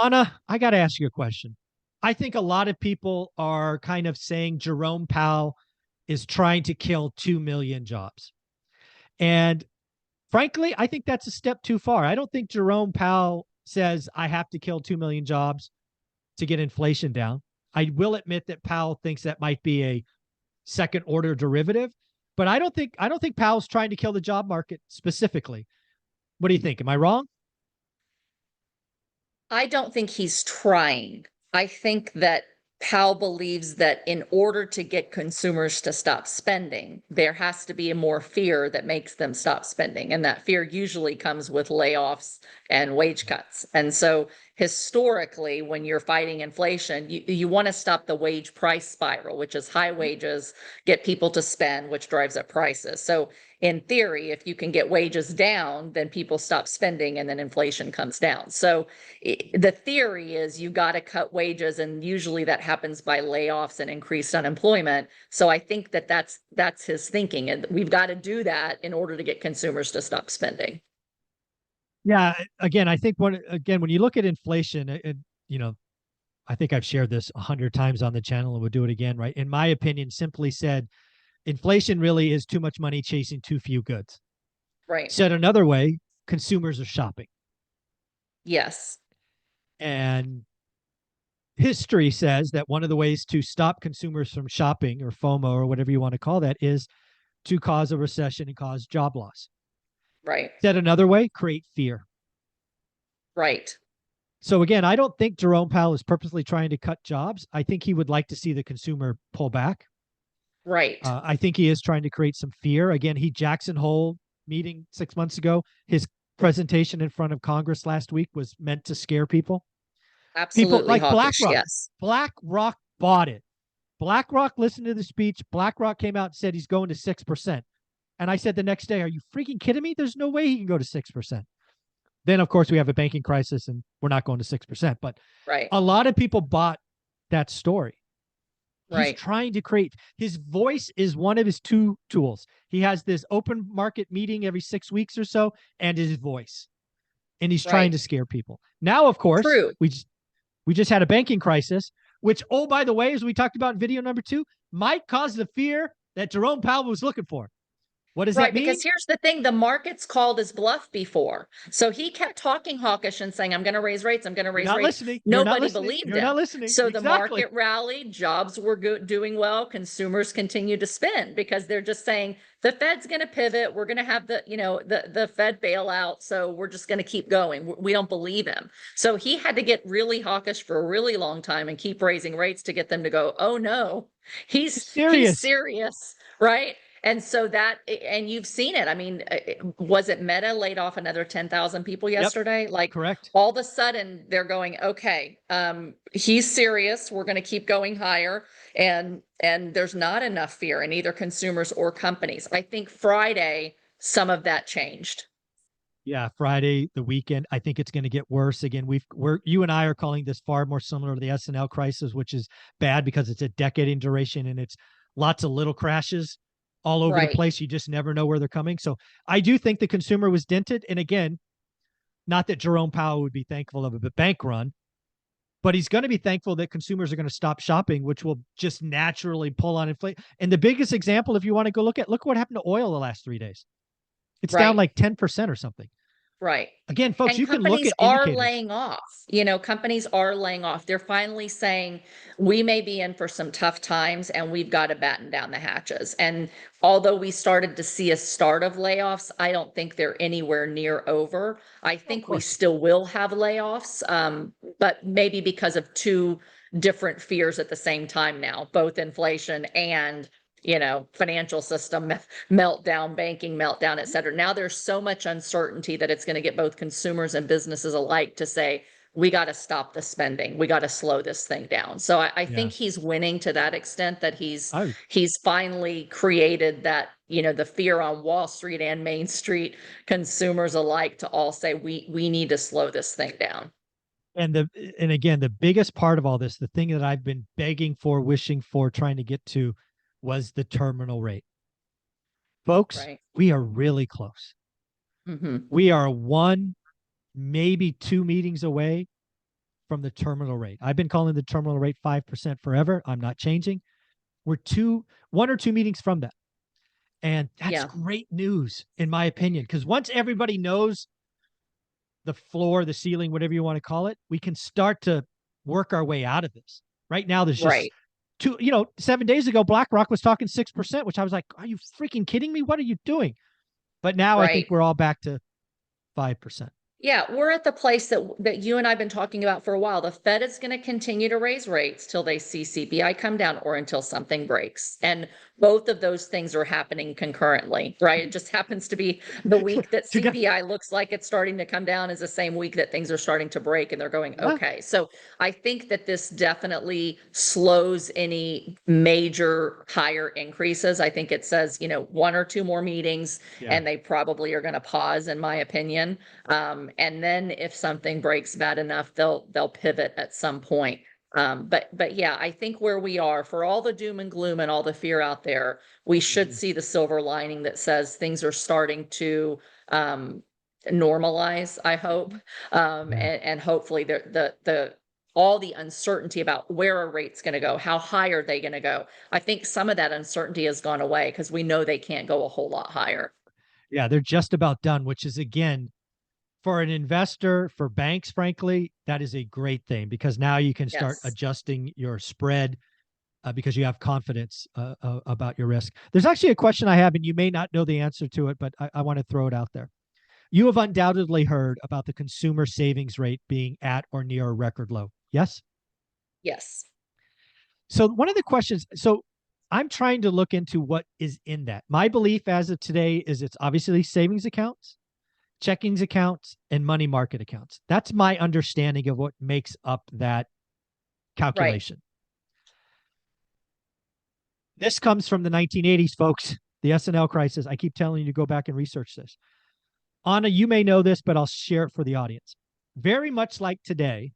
Anna, I got to ask you a question. I think a lot of people are kind of saying Jerome Powell is trying to kill 2 million jobs. And frankly, I think that's a step too far. I don't think Jerome Powell says I have to kill 2 million jobs to get inflation down. I will admit that Powell thinks that might be a second order derivative, but I don't think Powell's trying to kill the job market specifically. What do you think? Am I wrong? I don't think he's trying. I think that Powell believes that in order to get consumers to stop spending, there has to be more fear that makes them stop spending. And that fear usually comes with layoffs and wage cuts. And so historically, when you're fighting inflation, you want to stop the wage price spiral, which is high wages, get people to spend, which drives up prices. So in theory, if you can get wages down, then people stop spending and then inflation comes down. So the theory is you got to cut wages, and usually that happens by layoffs and increased unemployment. So I think that that's his thinking, and we've got to do that in order to get consumers to stop spending. Yeah. Again, I think when you look at inflation, you know, I think I've shared this 100 times on the channel and we'll do it again, right? In my opinion, simply said, inflation really is too much money chasing too few goods. Right. Said another way, consumers are shopping. Yes. And history says that one of the ways to stop consumers from shopping, or FOMO, or whatever you want to call that, is to cause a recession and cause job loss. Right. Said another way, create fear. Right. So again, I don't think Jerome Powell is purposely trying to cut jobs. I think he would like to see the consumer pull back. Right. I think he is trying to create some fear. Again, he Jackson Hole meeting 6 months ago. His presentation in front of Congress last week was meant to scare people. People Absolutely like hawkish. BlackRock. Yes. BlackRock bought it. BlackRock listened to the speech. BlackRock came out and said he's going to 6%. And I said the next day, are you freaking kidding me? There's no way he can go to 6%. Then, of course, we have a banking crisis and we're not going to 6%. But Right. a lot of people bought that story. He's Right. trying to create, his voice is one of his two tools. He has this open market meeting every 6 weeks or so, and his voice. And he's trying Right. to scare people. Now, of course, True. we just had a banking crisis, which, oh, by the way, as we talked about in video number 2, might cause the fear that Jerome Powell was looking for. What does that Right, mean? because here's the thing, the market's called his bluff before. So he kept talking hawkish and saying, I'm going to raise rates, I'm going to You're raise not rates. listening. You're not Nobody listening. believed You're him. not listening. So the Exactly. market rallied, jobs were doing well, consumers continue to spend because they're just saying the Fed's going to pivot, we're going to have the Fed bailout, so we're just going to keep going. We don't believe him. So he had to get really hawkish for a really long time and keep raising rates to get them to go, "Oh no. He's He's serious. serious." Right? And so and you've seen it. I mean, was it Meta laid off another 10,000 people Yep. yesterday? Like Correct. all of a sudden they're going, okay, he's serious. We're going to keep going higher. And there's not enough fear in either consumers or companies. I think Friday, some of that changed. Yeah, Friday, the weekend. I think it's going to get worse. Again, you and I are calling this far more similar to the S&L crisis, which is bad because it's a decade in duration and it's lots of little crashes all over the Right. place. You just never know where they're coming. So I do think the consumer was dented. And again, not that Jerome Powell would be thankful of a bank run, but he's going to be thankful that consumers are going to stop shopping, which will just naturally pull on inflation. And the biggest example, if you want to go look what happened to oil the last 3 days. It's down Right. like 10% or something. Right. Again, folks, And you can look companies at are indicators. laying off. Companies are laying off. They're finally saying we may be in for some tough times and we've got to batten down the hatches. And although we started to see a start of layoffs, I don't think they're anywhere near over. I Of think we course. still will have layoffs, but maybe because of two different fears at the same time now, both inflation and financial system meltdown, banking meltdown, et cetera. Now there's so much uncertainty that it's going to get both consumers and businesses alike to say, we got to stop the spending. We got to slow this thing down. So I Yeah. think he's winning to that extent that I he's finally created that, the fear on Wall Street and Main Street consumers alike to all say, we need to slow this thing down. and again, the biggest part of all this, the thing that I've been begging for, wishing for, trying to get to was the terminal rate. Folks, Right. we are really close. Hmm. We are one, maybe two meetings away from the terminal rate. I've been calling the terminal rate 5% forever. I'm not changing. We're one or two meetings from that. And that's great news, in my opinion, because once everybody knows the floor, the ceiling, whatever you want to call it, we can start to work our way out of this. Right now, there's just 7 days ago, BlackRock was talking 6%, which I was like, are you freaking kidding me? What are you doing? But now I think we're all back to 5%. Yeah, we're at the place that you and I've been talking about for a while. The Fed is going to continue to raise rates till they see CPI come down or until something breaks. And both of those things are happening concurrently, right? It just happens to be the week that CPI looks like it's starting to come down is the same week that things are starting to break and they're going, okay. So I think that this definitely slows any major higher increases. I think it says, one or two more meetings and they probably are going to pause, in my opinion. And then if something breaks bad enough, they'll pivot at some point. But yeah, I think where we are, for all the doom and gloom and all the fear out there, we should see the silver lining that says things are starting to normalize, I hope. And hopefully all the uncertainty about where are rates going to go, how high are they going to go? I think some of that uncertainty has gone away because we know they can't go a whole lot higher. Yeah, they're just about done, which is, again, for an investor, for banks, frankly, that is a great thing because now you can start adjusting your spread because you have confidence about your risk. There's actually a question I have, and you may not know the answer to it, but I want to throw it out there. You have undoubtedly heard about the consumer savings rate being at or near a record low. Yes? Yes. So one of the questions, I'm trying to look into what is in that. My belief as of today is it's obviously savings accounts, checkings accounts, and money market accounts. That's my understanding of what makes up that calculation. Right. This comes from the 1980s, folks, the S&L crisis. I keep telling you to go back and research this. Anna, you may know this, but I'll share it for the audience. Very much like today,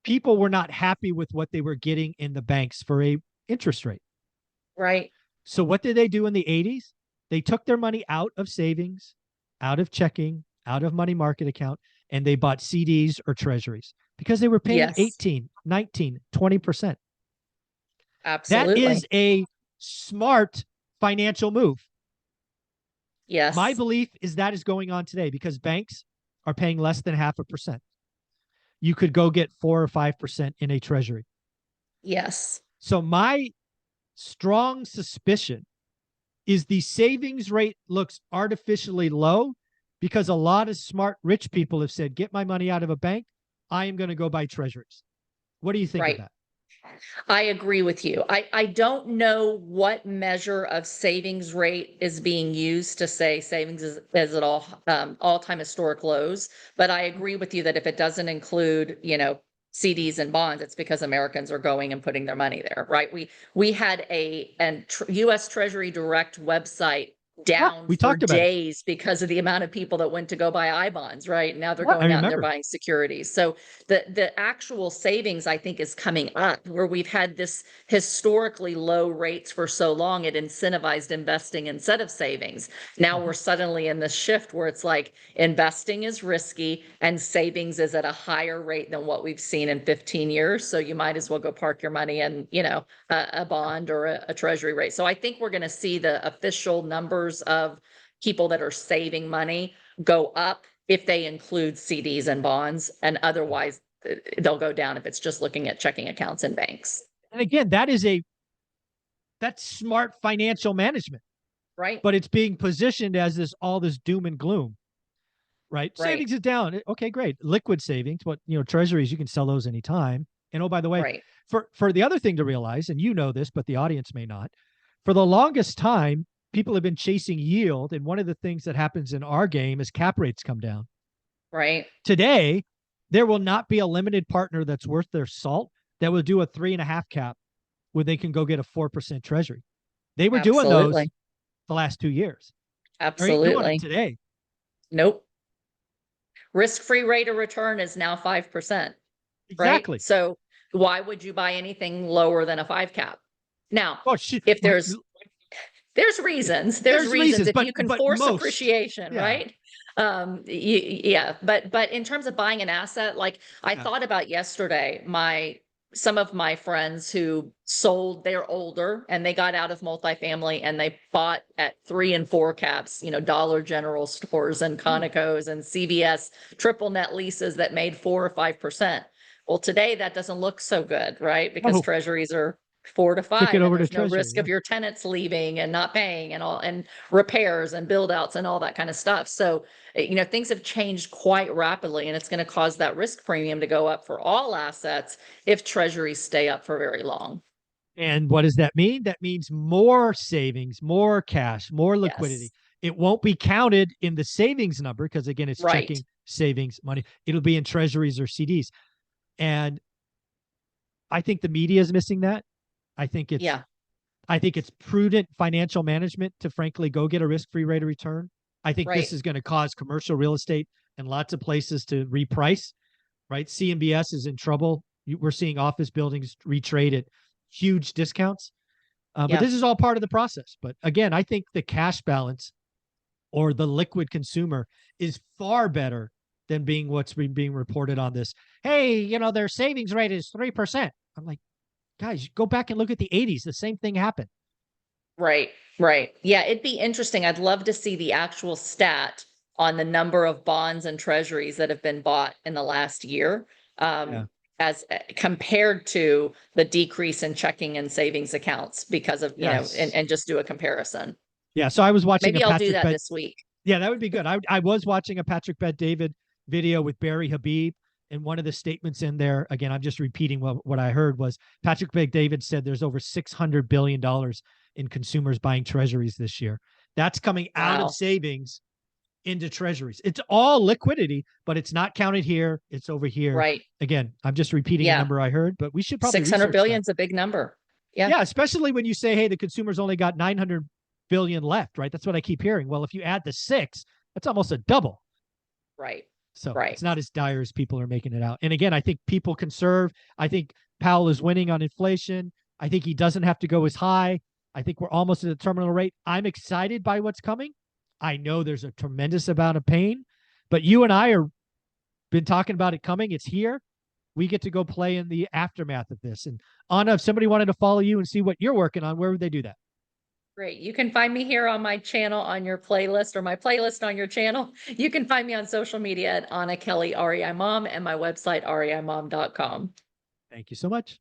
people were not happy with what they were getting in the banks for a interest rate. Right. So what did they do in the 80s? They took their money out of savings, out of checking, out of money market account, and they bought CDs or treasuries because they were paying 18, 19, 20%. Absolutely. That is a smart financial move. Yes. My belief is that is going on today because banks are paying less than 0.5%. You could go get 4 or 5% in a treasury. Yes. So my strong suspicion is the savings rate looks artificially low because a lot of smart rich people have said, get my money out of a bank. I am going to go buy treasuries. What do you think of that? I agree with you. I don't know what measure of savings rate is being used to say savings is at all-time historic lows, but I agree with you that if it doesn't include, CDs and bonds, it's because Americans are going and putting their money there, right? We had a U.S. Treasury Direct website down for days because of the amount of people that went to go buy I-bonds, right? Now they're going out and they're buying securities. So the actual savings, I think, is coming up where we've had this historically low rates for so long, it incentivized investing instead of savings. Now we're suddenly in this shift where it's like investing is risky and savings is at a higher rate than what we've seen in 15 years. So you might as well go park your money in, a bond or a treasury rate. So I think we're going to see the official numbers of people that are saving money go up if they include CDs and bonds, and otherwise they'll go down if it's just looking at checking accounts and banks. And again, that's smart financial management, right? But it's being positioned as all this doom and gloom, right? Savings is down. Okay, great. Liquid savings, but treasuries, you can sell those anytime. And oh, by the way, for the other thing to realize, and you know this, but the audience may not, for the longest time, people have been chasing yield. And one of the things that happens in our game is cap rates come down. Right. Today, there will not be a limited partner that's worth their salt that will do a 3.5 cap where they can go get a 4% treasury. They were doing those the last 2 years. Absolutely. They're doing it today. Nope. Risk-free rate of return is now 5%. Exactly. Right? So why would you buy anything lower than a 5 cap? Now, if there's reasons. There's reasons if you can force appreciation, right? Yeah, but in terms of buying an asset, like I Yeah. thought about yesterday, some of my friends who sold, they're older and they got out of multifamily and they bought at 3 and 4 caps, Dollar General stores and Hmm. Conocos and CVS triple net leases that made 4 or 5%. Well, today that doesn't look so good, right? Because Oh, treasuries are 4 to kick it 5 and over to there's no Treasury. risk Yeah. of your tenants leaving and not paying and repairs and build outs and all that kind of stuff. So, things have changed quite rapidly and it's going to cause that risk premium to go up for all assets if treasuries stay up for very long. And what does that mean? That means more savings, more cash, more liquidity. Yes. It won't be counted in the savings number because, again, it's Right. checking savings money. It'll be in treasuries or CDs. And I think the media is missing that. I think it's Yeah. I think it's prudent financial management to frankly go get a risk-free rate of return. I think this Right. is going to cause commercial real estate and lots of places to reprice, right? CMBS is in trouble. We're seeing office buildings retrade at huge discounts. But Yeah. this is all part of the process. But again, I think the cash balance or the liquid consumer is far better than being what's being reported on this. Hey, their savings rate is 3%. I'm like, guys, go back and look at the 80s. The same thing happened. Right. Right. Yeah. It'd be interesting. I'd love to see the actual stat on the number of bonds and treasuries that have been bought in the last year. Yeah. As compared to the decrease in checking and savings accounts because of, Yes. and just do a comparison. Yeah. So I was watching a Maybe I'll do Patrick that Bet. this week. Yeah, that would be good. I was watching a Patrick Bet David video with Barry Habib, and one of the statements in there, again, I'm just repeating what I heard, was Patrick Bet David said there's over $600 billion in consumers buying treasuries this year. That's coming out of Wow. savings into treasuries. It's all liquidity, but it's not counted here. It's over here. Right. Again, I'm just repeating a Yeah. number I heard, but we should probably 600 research billion that. is a big number. Yeah. Yeah, especially when you say, hey, the consumer's only got 900 billion left, right? That's what I keep hearing. Well, if you add the six, that's almost a double. Right. So Right. it's not as dire as people are making it out. And again, I think people conserve. I think Powell is winning on inflation. I think he doesn't have to go as high. I think we're almost at a terminal rate. I'm excited by what's coming. I know there's a tremendous amount of pain, but you and I are been talking about it coming. It's here. We get to go play in the aftermath of this. And Anna, if somebody wanted to follow you and see what you're working on, where would they do that? Great. You can find me here on my channel on your playlist or my playlist on your channel. You can find me on social media at Anna Kelly REI Mom and my website reimom.com. Thank you so much.